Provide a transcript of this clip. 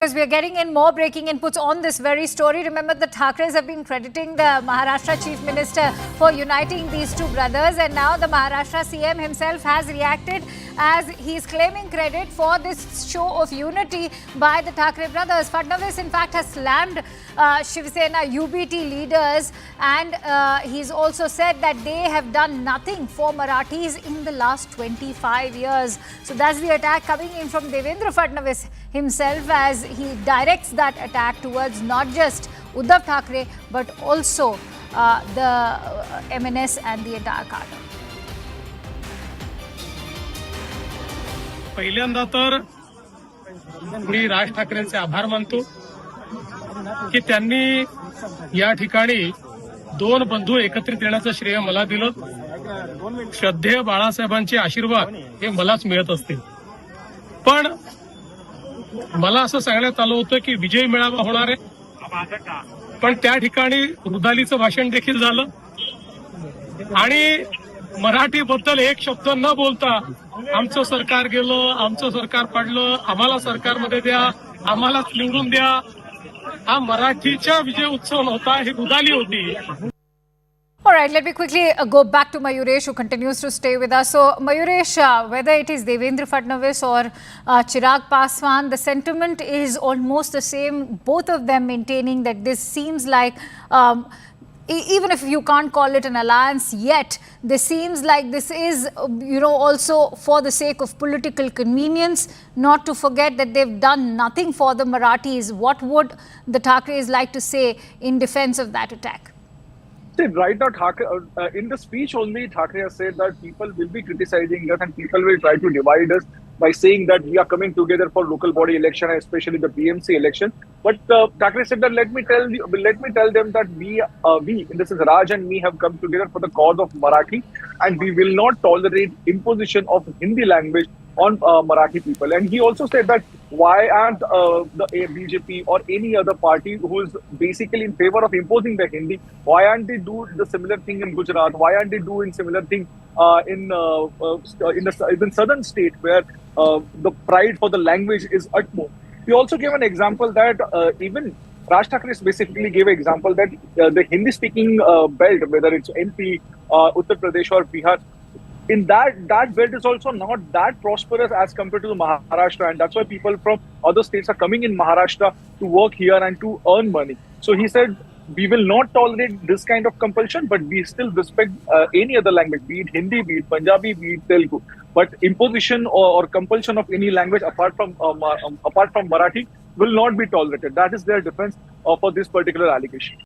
Because we are getting in more breaking inputs on this very story. Remember, the Thackerays have been crediting the Maharashtra Chief Minister for uniting these two brothers, and now the Maharashtra CM himself has reacted as he's claiming credit for this show of unity by the Thackeray brothers. Fadnavis, in fact, has slammed Shiv Sena UBT leaders, and he's also said that they have done nothing for Marathis in the last 25 years. So that's the attack coming in from Devendra Fadnavis himself, as he directs that attack towards not just Uddhav Thackeray but also the MNS and the entire cadre. पहिल्यांदा तर मी राज ठाकरेंचे आभार मानतो की त्यांनी या ठिकाणी दोन बंधू एकत्रित येण्याचं श्रेय मला दिलं. श्रद्धेय बाळासाहेबांचे आशीर्वाद हे मलाच मिळत असतील. पण मला असं सांगण्यात आलं होतं की विजय मेळावा होणार आहे, पण त्या ठिकाणी रुदालीचं भाषण देखील झालं आणि मराठी बद्दल एक शब्द न बोलता आमचं सरकार गेलं, आमचं सरकार पडलं, आम्हाला सरकारमध्ये द्या, आम्हालाच निवडून द्या, हा मराठीचा विजय उत्सव नव्हता, ही रुदाली होती. All right, let me quickly go back to Mayuresh, who continues to stay with us. So, Mayuresh, whether it is Devendra Fadnavis or Chirag Paswan, the sentiment is almost the same. Both of them maintaining that this seems like, even if you can't call it an alliance yet, this seems like this is, also for the sake of political convenience, not to forget that they've done nothing for the Marathis. What would the Thackerays like to say in defense of that attack? Right now, in the speech only, Thackeray has said that people will be criticizing us and people will try to divide us by saying that we are coming together for local body election, especially the BMC election. But Thackeray said that let me tell them that we, in this is Raj and me, have come together for the cause of Marathi, and we will not tolerate imposition of Hindi language on Marathi people. And he also said that why aren't the BJP or any other party who is basically in favor of imposing the Hindi, why aren't they do the similar thing in Gujarat? Why aren't they doing similar thing in the southern state where the pride for the language is utmost? He also gave an example that even Raj Thackeray specifically gave an example that the Hindi-speaking belt, whether it's MP, Uttar Pradesh or Bihar, in that belt is also not that prosperous as compared to the Maharashtra, and that's why people from other states are coming in Maharashtra to work here and to earn money. So he said, we will not tolerate this kind of compulsion, but we still respect any other language, be it Hindi, be it Punjabi, be it Telugu. But imposition or compulsion of any language apart from Marathi will not be tolerated. That is their defense for this particular allegation.